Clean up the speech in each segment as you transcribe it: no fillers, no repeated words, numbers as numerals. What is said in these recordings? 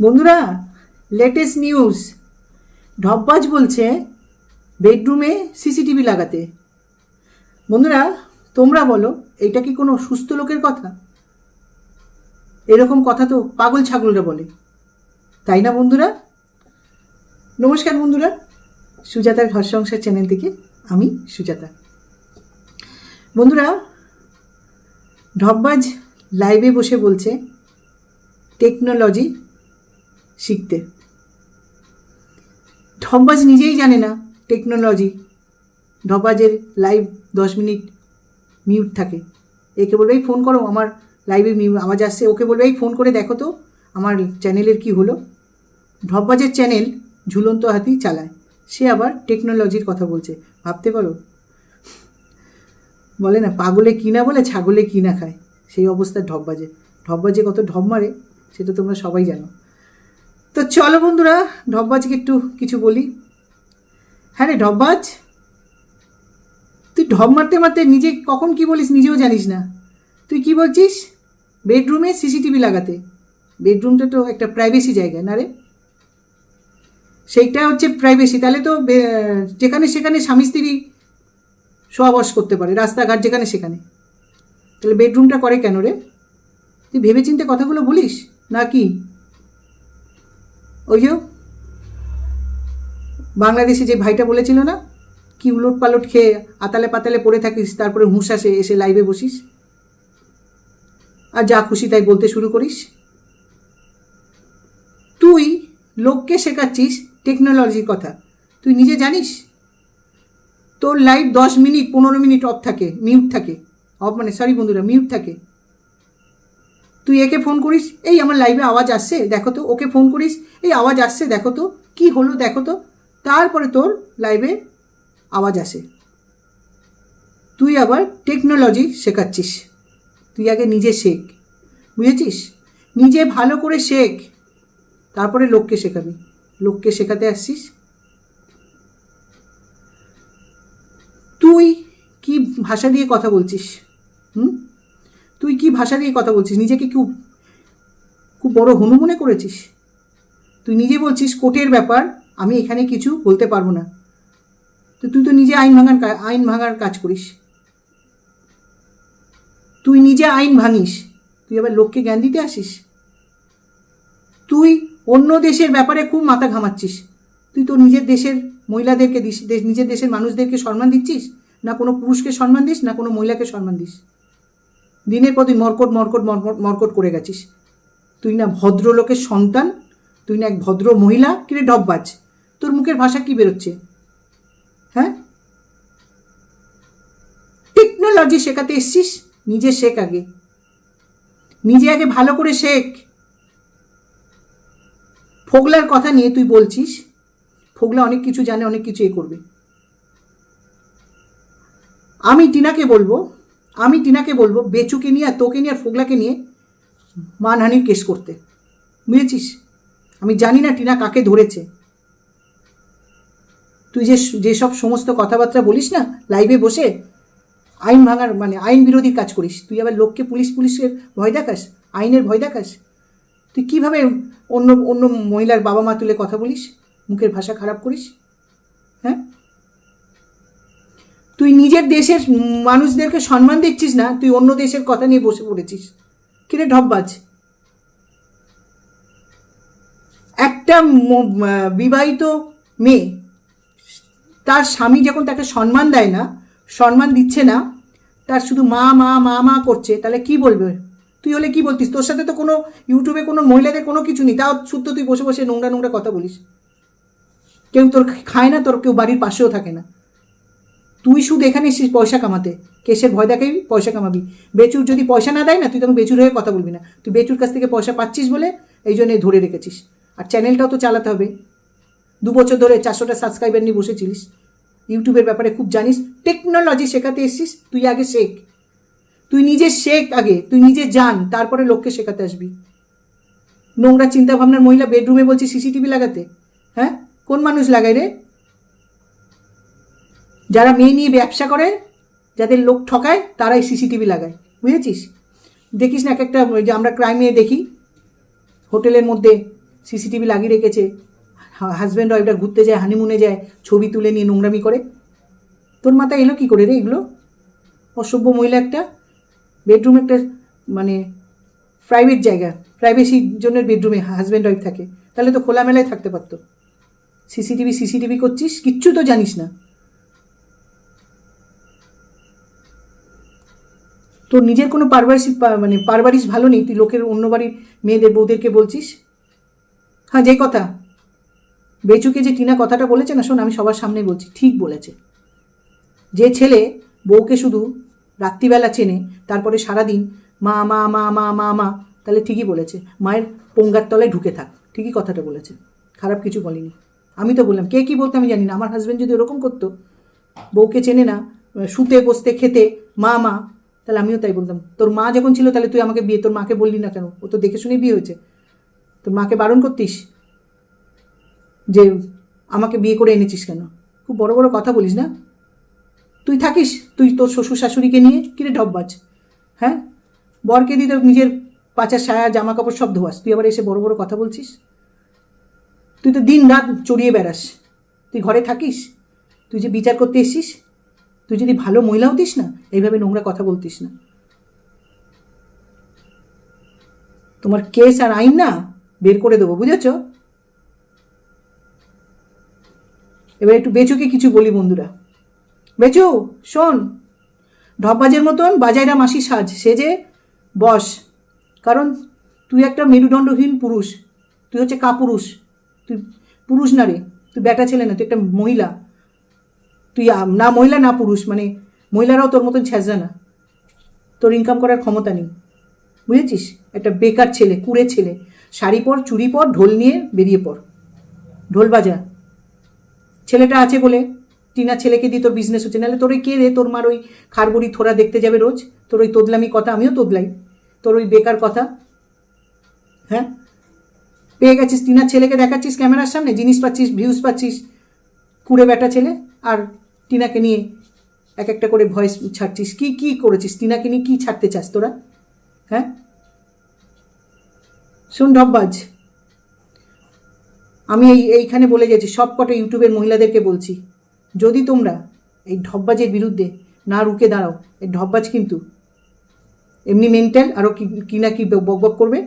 বন্ধুরা, latest news, ঢপবাজ বলছে বেডরুমে সিসিটিভি লাগাতে। বন্ধুরা, তোমরা বলো, এটা কি কোনো সুস্থ লোকের কথা? এরকম কথা তো পাগল ছাগলরা বলে, তাই না বন্ধুরা? নমস্কার বন্ধুরা, সুজাতার ঘর সংসার চ্যানেল থেকে আমি সুজাতা। বন্ধুরা, ঢপবাজ লাইভে বসে বলছে টেকনোলজি শিখতে। ঢপবাজ নিজেই জানে না টেকনোলজি। ঢপবাজের লাইভ 10 মিনিট মিউট থাকে। একে বলবে এই ফোন করো, আমার লাইভে আওয়াজ আসছে। ওকে বলবে এই ফোন করে দেখো তো আমার চ্যানেলের কি হলো। ঢপবাজের চ্যানেল ঝুলন্ত হাতি চালায়, সে আবার টেকনোলজির কথা বলছে। ভাবতে পারো, বলে না পাগলে কি না বলে, ছাগলে কি না খায়, সেই অবস্থা ঢপবাজে কত ঢপ মারে সেটা তোমরা সবাই জানো। তো চলো বন্ধুরা, ঢপবাজকে একটু কিছু বলি। হ্যাঁ রে ঢপবাজ, তুই ঢপ মারতে মারতে নিজে কখন কি বলিস নিজেও জানিস না। তুই কি বলছিস বেডরুমে সিসিটিভি লাগাতে? বেডরুমটা তো একটা প্রাইভেসি জায়গা না রে, সেইটা হচ্ছে প্রাইভেসি। তাহলে তো যেখানে সেখানে স্বামী স্ত্রী সহবাস করতে পারে, রাস্তাঘাট যেখানে সেখানে। তাহলে বেডরুমটা করে কেন রে? তুই ভেবেচিন্তে কথাগুলো বলিস নাকি? ওই যে বাংলাদেশে যে ভাইটা বলেছিল না, কি উলট পালট খেয়ে আতালে পাতালে পড়ে থাকিস, তারপরে হুঁশ আসে এসে লাইভে বসিস আর যা খুশি তাই বলতে শুরু করিস। তুই লোককে শেখাচ্ছিস টেকনোলজির কথা, তুই নিজে জানিস? তোর লাইভ 10 মিনিট 15 মিনিট অফ থাকে, মিউট থাকে, অফ মানে সরি বন্ধুরা, মিউট থাকে। তুই একে ফোন করিস, এই আমার লাইভে আওয়াজ আসছে দেখো তো। ওকে ফোন করিস, এই আওয়াজ আসছে দেখো তো, কি হলো দেখো তো। তারপরে তোর লাইভে আওয়াজ আসে। তুই আবার টেকনোলজি শেখাচ্ছিস। তুই আগে নিজে শেখ, বুঝেছিস? নিজে ভালো করে শেখ, তারপরে লোককে শেখাবি। লোককে শেখাতে আসছিস। তুই কি ভাষা দিয়ে কথা বলছিস? তুই কি ভাষা দিয়ে কথা বলছিস? নিজেকে খুব বড় হনু মনে করেছিস? তুই নিজে বলছিস কোর্টের ব্যাপার, আমি এখানে কিছু বলতে পারবো না। তো তুই তো নিজে আইন ভাঙার কাজ করিস। তুই নিজে আইন ভাঙিস, তুই আবার লোককে জ্ঞান দিতে আসিস। তুই অন্য দেশের ব্যাপারে খুব মাথা ঘামাচ্ছিস। তুই তো নিজের দেশের মহিলাদেরকে দিস, নিজের দেশের মানুষদেরকে সম্মান দিচ্ছিস না? কোনো পুরুষকে সম্মান দিস না কোনো মহিলাকে সম্মান দিস? দিনের পর দিন মরকট করে গেছিস। তুই না ভদ্রলোকের সন্তান, তুই না এক ভদ্র মহিলা। কিরে ঢপবাজ, তোর মুখের ভাষা কি বেরোচ্ছে? হ্যাঁ, টেকনোলজি শেখাতে এসছিস? নিজে শেখ আগে, নিজে আগে ভালো করে শেখ। ফোগলার কথা নিয়ে তুই বলছিস, ফোগলা অনেক কিছু জানে, অনেক কিছু করবে। আমি টিনাকে বলবো বেচুকে নিয়ে আর তোকে নিয়ে আর ফোগলাকে নিয়ে মানহানির কেস করতে, বুঝেছিস? আমি জানি না টিনা কাকে ধরেছে। তুই যেসব সমস্ত কথাবার্তা বলিস না লাইভে বসে, আইন ভাঙার মানে আইন বিরোধী কাজ করিস। তুই আবার লোককে পুলিশের ভয় দেখাস, আইনের ভয় দেখাস। তুই কীভাবে অন্য মহিলার বাবা মা তুলে কথা বলিস, মুখের ভাষা খারাপ করিস? হ্যাঁ, তুই নিজের দেশের মানুষদেরকে সম্মান দিচ্ছিস না, তুই অন্য দেশের কথা নিয়ে বসে পড়েছিস। কিরে ঢপবাজ, একটা বিবাহিত মেয়ে তার স্বামী যখন তাকে সম্মান দেয় না, সম্মান দিচ্ছে না, তার শুধু মা মা মা মা করছে, তাহলে কি বলবে? তুই হলে কি বলতিস? তোর সাথে তো কোনো ইউটিউবে কোনো মহিলাদের কোনো কিছু নেই, তাও শুদ্ধ তুই বসে বসে নোংরা কথা বলিস। কেউ তোর খায় না, তোর কেউ বাড়ির পাশেও থাকে না। তুই শুধু এখানে এসেছিস পয়সা কামাতে, কেসের ভয় দেখাবি, পয়সা কামাবি। বেচুর যদি পয়সা না দেয় না, তুই তখন বেচুর হয়ে কথা বলবি না। তুই বেচুর কাছ থেকে পয়সা পাচ্ছিস বলে এই জন্যে ধরে রেখেছিস। আর চ্যানেলটাও তো চালাতে হবে। 2 বছর ধরে 400টা সাবস্ক্রাইবার নিয়ে বসেছিলিস, ইউটিউবের ব্যাপারে খুব জানিস। টেকনোলজি শেখাতে এসছিস, তুই আগে শেখ। তুই নিজে শেখ আগে, তুই নিজে জান, তারপরে লোককে শেখাতে আসবি। নোংরা চিন্তাভাবনার মহিলা বেডরুমে বলছি সিসিটিভি লাগাতে। হ্যাঁ, কোন মানুষ লাগায় রে? যারা মেয়ে নিয়ে ব্যবসা করে, যাদের লোক ঠকায়, তারাই সিসিটিভি লাগায়, বুঝেছিস? দেখিস না এক একটা, যে আমরা ক্রাইমে দেখি হোটেলের মধ্যে সিসিটিভি লাগিয়ে রেখেছে, হাজব্যান্ড ওয়াইফটা ঘুরতে যায়, হানিমুনে যায়, ছবি তুলে নিয়ে নোংরামি করে। তোর মাথায় এলো কী করে রে এগুলো? অসভ্য মহিলা একটা। বেডরুম একটা মানে প্রাইভেট জায়গা, প্রাইভেসির জন্য বেডরুমে হাজব্যান্ড ওয়াইফ থাকে, তাহলে তো খোলামেলায় থাকতে পারতো। সিসিটিভি করছিস, কিচ্ছু তো জানিস না। তোর নিজের কোনো পারভারিশ ভালো নেই, তুই লোকের অন্য বাড়ির মেয়েদের বউদেরকে বলছিস। হ্যাঁ, যে কথা বেচুকে যে টিনা কথাটা বলেছে না, শোন আমি সবার সামনে বলছি, ঠিক বলেছে। যে ছেলে বউকে শুধু রাত্রিবেলা চেনে, তারপরে সারাদিন মা মা মা মা মা মা, তাহলে ঠিকই বলেছে, মায়ের পোঙ্গার তলায় ঢুকে থাক, ঠিকই কথাটা বলেছে, খারাপ কিছু বলিনি। আমি তো বললাম, কে কী বলতে আমি জানি না, আমার হাজব্যান্ড যদি ওরকম করতো, বউকে চেনে না, শুতে বসতে খেতে মা মা, তাহলে আমিও তাই বলতাম। তোর মা যখন ছিল তাহলে তুই আমাকে তোর মাকে বললি না কেন? ও তো দেখে শুনে বিয়ে হয়েছে, তোর মাকে বারণ করতিস যে আমাকে বিয়ে করে এনেছিস কেন? খুব বড় বড় কথা বলিস না তুই। থাকিস তুই তোর শ্বশুর শাশুড়িকে নিয়ে, কিরে ঢপবাজ, হ্যাঁ? বরকে দিয়ে তো নিজের পাচার সায়া জামা কাপড় সব ধোয়াস, তুই আবার এসে বড় বড় কথা বলছিস। তুই তো দিন রাত চড়িয়ে বেড়াস, তুই ঘরে থাকিস? তুই যে বিচার করতে এসছিস, তুই যদি ভালো মহিলা হতিস না, এইভাবে নোংরা কথা বলতিস না। তোমার কেস আর আইন না বের করে দেবো, বুঝেছ? এবার একটু বেচুকে কিছু বলি বন্ধুরা। বেচু শোন, ঢপবাজের মতন বাজাইরা মাসি সাজ, সেজে বস, কারণ তুই একটা মেরুদণ্ডহীন পুরুষ, তুই হচ্ছে কাপুরুষ, তুই পুরুষ না রে, তুই বেটা ছেলে না, তুই একটা মহিলা। তুই না মহিলা না পুরুষ, মানে মহিলারাও তোর মতন ছ্যাঁচড়া না, তোর ইনকাম করার ক্ষমতা নেই, বুঝেছিস? একটা বেকার ছেলে, কুড়ে ছেলে, শাড়ি পর, চুড়ি পর, ঢোল নিয়ে বেরিয়ে পড়, ঢোল বাজা। ছেলেটা আছে বলে টিনা ছেলেকে দিয়ে তোর বিজনেস হচ্ছে, নাহলে তোর ওই কে রে, তোর মার ওই খারবড়ি থোড়া দেখতে যাবে রোজ, তোর ওই তোদলামি কথা আমিও তোদলাই, তোর ওই বেকার কথা। হ্যাঁ, পেয়ে গেছিস টিনার ছেলেকে দেখাচ্ছিস ক্যামেরার সামনে, জিনিস পাচ্ছিস, ভিউজ পাচ্ছিস, কুড়ে বেটা ছেলে, আর টিনাকে নিয়ে এক একটা করে ভয়েস ছাড়ছিস। কি কি করেছিস টিনাকে নিয়ে? কী ছাড়তে চাস তোরা? হ্যাঁ শোন ঢপবাজ, আমি এইখানে বলে যাচ্ছি, সব কটা ইউটিউবের মহিলাদেরকে বলছি, যদি তোমরা এই ঢপবাজের বিরুদ্ধে না রুখে দাঁড়াও, এই ঢপবাজ কিন্তু এমনি মেন্টাল, আরও কি না কি বকবক করবে।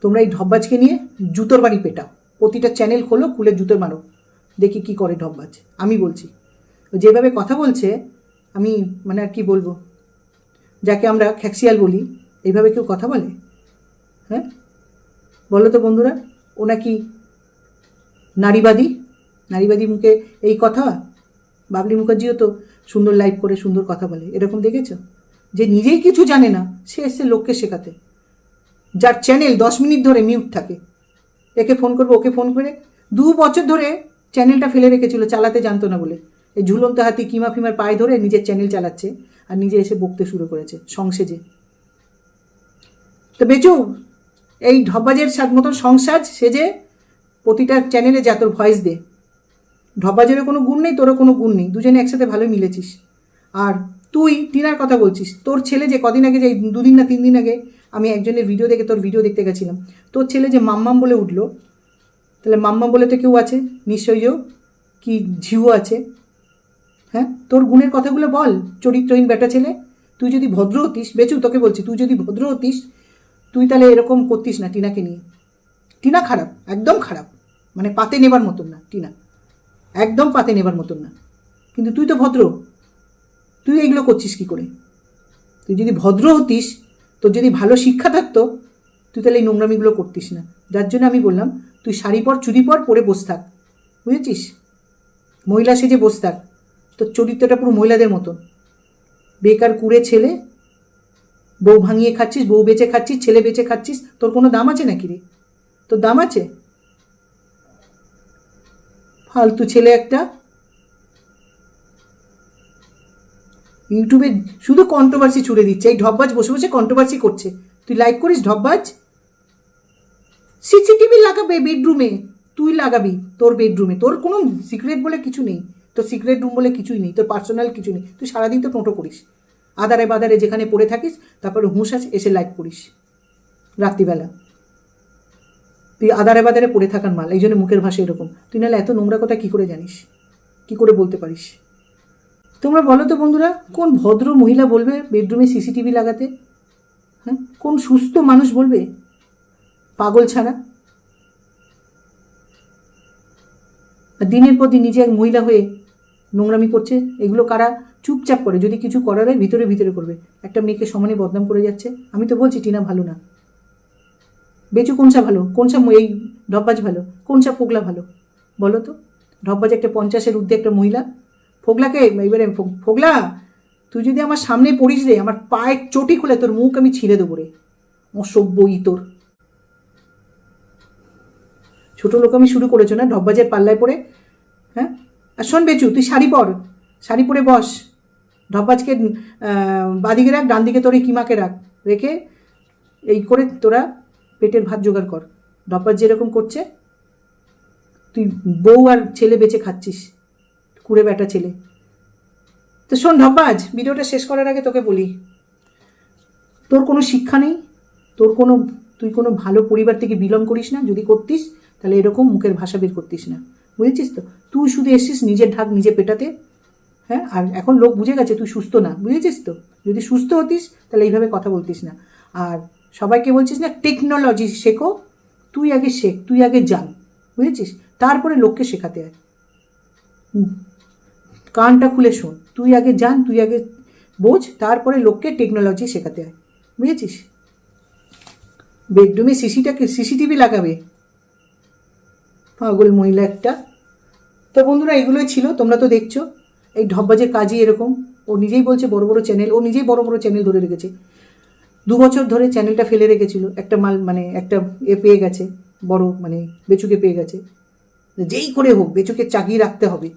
তোমরা এই ঢপবাজকে নিয়ে জুতোর বাড়ি পেটাও, প্রতিটা চ্যানেল খোলো, খুলে জুতোর মারো, দেখি কি করে ঢপবাজ। আমি বলছি, যেভাবে কথা বলছে, আমি মানে আর কি বলবো, যাকে আমরা খ্যাক্সিয়াল বলি, এইভাবে কেউ কথা বলে? হ্যাঁ বলো তো বন্ধুরা, ও নাকি নারীবাদী মুখে এই কথা? বাবলি মুখার্জিও তো সুন্দর লাইভ করে সুন্দর কথা বলে, এরকম দেখেছ? যে নিজেই কিছু জানে না, সে এসছে লোককে শেখাতে। যার চ্যানেল 10 মিনিট ধরে মিউট থাকে, একে ফোন করবে, ওকে ফোন করে, 2 বছর ধরে চ্যানেলটা ফেলে রেখেছিল, চালাতে জানতো না বলে। এই ঝুলন্ত হাতি কিমা ফিমার পায়ে ধরে নিজের চ্যানেল চালাচ্ছে, আর নিজে এসে বকতে শুরু করেছে সংসেজে। তো বেচু, এই ঢপবাজের মতন সংসাজ সেজে প্রতিটা চ্যানেলে যা তোর ভয়েস দে। ঢপবাজেরও কোনো গুণ নেই, তোরও কোনো গুণ নেই, দুজনে একসাথে ভালোই মিলেছিস। আর তুই টিনার কথা বলছিস, তোর ছেলে যে কদিন আগে, যে 2 দিন না 3 দিন আগে আমি একজনের ভিডিও দেখে, তোর ভিডিও দেখতে গেছিলাম, তোর ছেলে যে মাম্মাম বলে উঠলো, তাহলে মাম্মাম বলে তো কেউ আছে নিশ্চয়ই, কি ঝিউ আছে? হ্যাঁ, তোর গুণের কথাগুলো বল, চরিত্রহীন বেটা ছেলে। তুই যদি ভদ্র হতিস, বেচু তোকে বলছি, তুই যদি ভদ্র হতিস, তুই তাহলে এরকম করতিস না টিনাকে নিয়ে। টিনা খারাপ, একদম খারাপ, মানে পাতে নেবার মতন না টিনা, একদম পাতে নেবার মতন না। কিন্তু তুই তো ভদ্র, তুই এইগুলো করছিস কী করে? তুই যদি ভদ্র হতিস, তোর যদি ভালো শিক্ষা থাকতো, তুই তাহলে এই নোংরামিগুলো করতিস না। যার জন্য আমি বললাম, তুই শাড়ি পর, চুড়ি পর, পরে বস থাক, বুঝেছিস? মহিলা সেজে বস থাক, তোর চরিত্রটা পুরো মহিলাদের মতন। বেকার কুড়ে ছেলে, বউ ভাঙিয়ে খাচ্ছিস, বউ বেচে খাচ্ছিস, ছেলে বেচে খাচ্ছিস, তোর কোনো দাম আছে নাকি রে? তোর দাম আছে? ফালতু ছেলে একটা। ইউটিউবে শুধু কন্ট্রোভার্সি ছুড়ে দিচ্ছে, এই ঢপবাজ বসে বসে কন্ট্রোভার্সি করছে। তুই লাইভ করিস ঢপবাজ? সিসিটিভি লাগাবে বেডরুমে, তুই লাগাবি তোর বেডরুমে, তোর কোনো সিক্রেট বলে কিছু নেই, তোর সিক্রেট রুম বলে কিছুই নেই, তোর পার্সোনাল কিছু নেই। তুই সারাদিন তো টোটো করিস, আদারে বাদারে যেখানে পড়ে থাকিস, তারপরে হুঁশ এসে লাইভ করিস রাত্রিবেলা। তুই আদারে বাদারে পড়ে থাকার মাল, এই জন্য মুখের ভাষা এরকম। তুই নাহলে এত নোংরা কথা কী করে জানিস, কী করে বলতে পারিস? তোমরা বলো তো বন্ধুরা, কোন ভদ্র মহিলা বলবে বেডরুমে সিসিটিভি লাগাতে? হ্যাঁ, কোন সুস্থ মানুষ বলবে? পাগল ছাড়া। দিনের পর দিন নিজে এক মহিলা হয়ে নোংরামি করছে। এগুলো কারা চুপচাপ করে? যদি কিছু করার হয় ভিতরে ভিতরে করবে। একটা মেয়েকে সমানে বদনাম করে যাচ্ছে। আমি তো বলছি টিনা ভালো না। বেচু কোনসা ভালো, কোনসা এই ঢব্বাজ ভালো, কোনসা ফোগলা ভালো বলো তো? ঢব্বাজ একটা 50-এর ঊর্ধ্বে একটা মহিলা। ফোগলাকে এবারে, ফোগলা তুই যদি আমার সামনে পড়িস রে, আমার পায়ের চটি খুলে তোর মুখ আমি ছিঁড়ে দেবো রে, অসভ্য তোর। ছোটো লোক আমি শুরু করেছো না ঢব্বাজের পাল্লায় পড়ে? হ্যাঁ, আর শোন বেচু, তুই শাড়ি পর, শাড়ি পরে বস। ঢব্বাজকে বাদিকে রাখ, ডান দিকে তোর এই কিমাকে রাখ, রেখে এই করে তোরা পেটের ভাত জোগাড় কর। ঢব্বাজ যেরকম করছে, তুই বউ আর ছেলে বেঁচে খাচ্ছিস, কুড়ে বেটা ছেলে। তো শোন ঢব্বাজ, ভিডিওটা শেষ করার আগে তোকে বলি, তোর কোনো শিক্ষা নেই, তুই কোনো ভালো পরিবার থেকে বিলং করিস না। যদি করতিস তাহলে এরকম মুখের ভাষা বের করতিস না, বুঝেছিস তো? তুই শুধু এসছিস নিজের ঢাক নিজে পেটাতে। হ্যাঁ, আর এখন লোক বুঝে গেছে তুই সুস্থ না, বুঝেছিস তো? যদি সুস্থ হতিস তাহলে এইভাবে কথা বলতিস না। আর সবাইকে বলছিস না টেকনোলজি শেখো, তুই আগে শেখ, তুই আগে জান, বুঝেছিস? তারপরে লোককে শেখাতে হয়। কানটা খুলে শোন, তুই আগে জান, তুই আগে বোঝ, তারপরে লোককে টেকনোলজি শেখাতে হয়, বুঝেছিস? বেডরুমে সিসিটিভি লাগাবে, পাগল মহিলা একটা। তো বন্ধুরা, এগুলোই ছিল, তোমরা তো দেখছো। এই ঢব্বাজের কাজই এরকম। ও নিজেই বলছে বড় বড় চ্যানেল, ও নিজেই বড় বড় চ্যানেল ধরে রেখেছে। 2 বছর ধরে চ্যানেলটা ফেলে রেখেছিল, একটা মাল মানে একটা পেয়ে গেছে, বড় মানে বেচুকে পেয়ে গেছে। যেই করে হোক বেচুকে চাগিয়ে রাখতে হবে,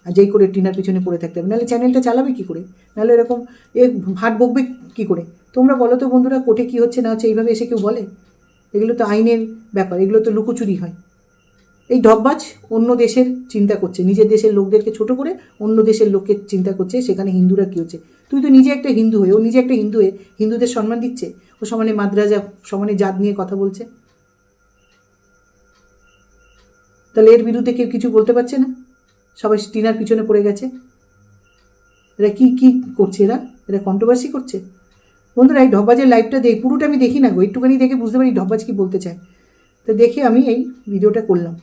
আর যেই করে টিনার পিছনে পড়ে থাকতে হবে, নাহলে চ্যানেলটা চালাবে কী করে? নাহলে এরকম ভাট বকবে কী করে? তোমরা বলো তো বন্ধুরা, কোর্টে কী হচ্ছে না হচ্ছে এইভাবে এসে কেউ বলে? এগুলো তো আইনের ব্যাপার, এগুলো তো লুকোচুরি হয়। এই ঢব্বাজ অন্য দেশের চিন্তা করছে, নিজের দেশের লোকদেরকে ছোট করে অন্য দেশের লোককে চিন্তা করছে সেখানে হিন্দুরা কী হচ্ছে। তুই তো নিজে একটা হিন্দু হয়ে, ও নিজে একটা হিন্দু হয়ে হিন্দুদের সম্মান দিচ্ছে, ও সমানে মাদ্রাজা সমানে জাত নিয়ে কথা বলছে। তাহলে এর বিরুদ্ধে কেউ কিছু বলতে পারছে না, সবাই টিনার পিছনে পড়ে গেছে। এরা কি কি করছে? এরা কন্ট্রোভার্সি করছে। বন্ধুরা, এই ঢব্বাজের লাইভটা পুরোটা আমি দেখি না গো, একটুখানি দেখে বুঝতে পারি ঢব্বাজ কী বলতে চায়। তো দেখে আমি এই ভিডিওটা করলাম।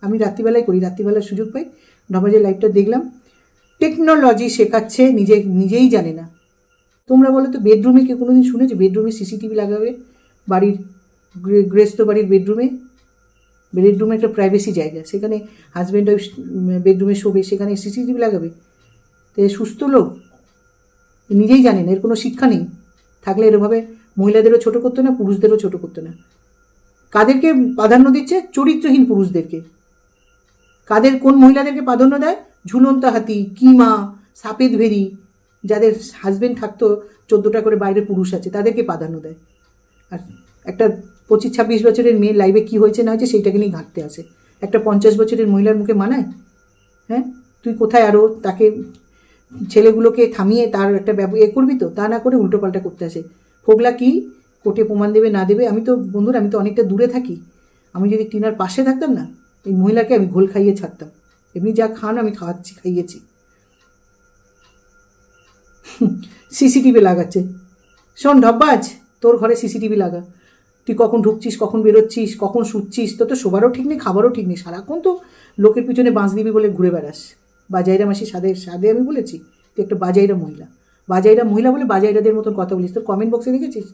আমি রাত্রিবেলায় করি, রাত্রিবেলার সুযোগ পাই, ঢব্বাজের লাইভটা দেখলাম। টেকনোলজি শেখাচ্ছে, নিজেই জানে না। তোমরা বলো তো, বেডরুমে কেউ কোনো দিন শুনেছো বেডরুমে সিসিটিভি লাগাবে? বাড়ির গৃহস্থ বাড়ির বেডরুমে একটা প্রাইভেসি জায়গা, সেখানে হাজব্যান্ড ওয়াইফ বেডরুমে শোবে, সেখানে সিসিটিভি লাগাবে? তো সুস্থ লোক নিজেই জানে না, এর কোনো শিক্ষা নেই। থাকলে এরভাবে মহিলাদেরও ছোটো করতো না, পুরুষদেরও ছোটো করতো না। কাদেরকে প্রাধান্য দিচ্ছে? চরিত্রহীন পুরুষদেরকে। কোন মহিলাদেরকে প্রাধান্য দেয়? ঝুলন্ত হাতি, কিমা, সাপেদ ভেরি, যাদের হাজব্যান্ড থাকতো 14টা করে বাইরে পুরুষ আছে, তাদেরকে প্রাধান্য দেয়। আর একটা 25-26 বছরের মেয়ের লাইভে কী হয়েছে না হয়েছে সেইটাকে নিয়ে ঘাঁটতে আসে। একটা 50 বছরের মহিলার মুখে মানায়? হ্যাঁ, তুই কোথায় আরও তাকে ছেলেগুলোকে থামিয়ে তার একটা করবি তো? তা না করে উল্টোপাল্টা করতে আসে। ফোগলা কি কোর্টে প্রমাণ দেবে না দেবে? আমি তো বন্ধুরা, আমি তো অনেকটা দূরে থাকি। আমি যদি টিনার পাশে থাকতাম না, এই মহিলাকে আমি ঘোল খাইয়ে ছাড়তাম। এমনি যা খান আমি খাইয়েছি। সিসিটিভি লাগাচ্ছে। শোন ঢব্বাজ, তোর ঘরে সিসিটিভি লাগা। তুই কখন ঢুকছিস, কখন বেরোচ্ছিস, কখন শুচ্ছিস, তোর তো শোবারও ঠিক নেই, খাবারও ঠিক নেই। সারাক্ষণ তো লোকের পিছনে বাঁশ দিবি বলে ঘুরে বেড়াস। বাজাইরা মাসি সাদে আমি বলেছি তুই একটা বাজাইরা মহিলা বলে বাজাইরাদের মতন কথা বলিস। তোর কমেন্ট বক্সে দেখেছিস?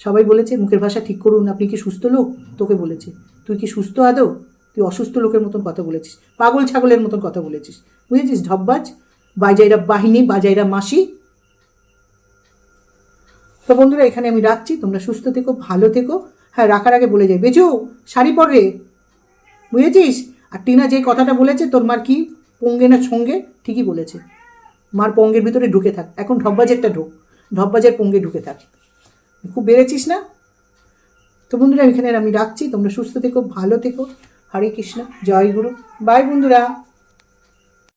সবাই বলেছে মুখের ভাষা ঠিক করুন, আপনি কি সুস্থ লোক? তোকে বলেছে, তুই কি সুস্থ আদৌ? তুই অসুস্থ লোকের মতন কথা বলেছিস, পাগল ছাগলের মতন কথা বলেছিস, বুঝেছিস? ঢব্বাজ, বাজাইরা বাহিনী, বাজাইরা মাসি। তো বন্ধুরা, এখানে আমি রাখছি। তোমরা সুস্থ থেকো, ভালো থেকো। হ্যাঁ, রাখার আগে বলে যাই, বেচু শাড়ি পর রে, বুঝেছিস? আর টিনা যে কথাটা বলেছে তোর মার কি পঙ্গে না সঙ্গে, ঠিকই বলেছে। মার পঙ্গের ভিতরে ঢুকে থাক, এখন ঢব্বাজেরটা ঢব্বাজের পঙ্গে ঢুকে থাক। খুব বেড়েছিস না? তো বন্ধুরা, এখানে আমি রাখছি। তোমরা সুস্থ থেকো, ভালো থেকো। হরে কৃষ্ণ, জয় গুরু। বাই বন্ধুরা।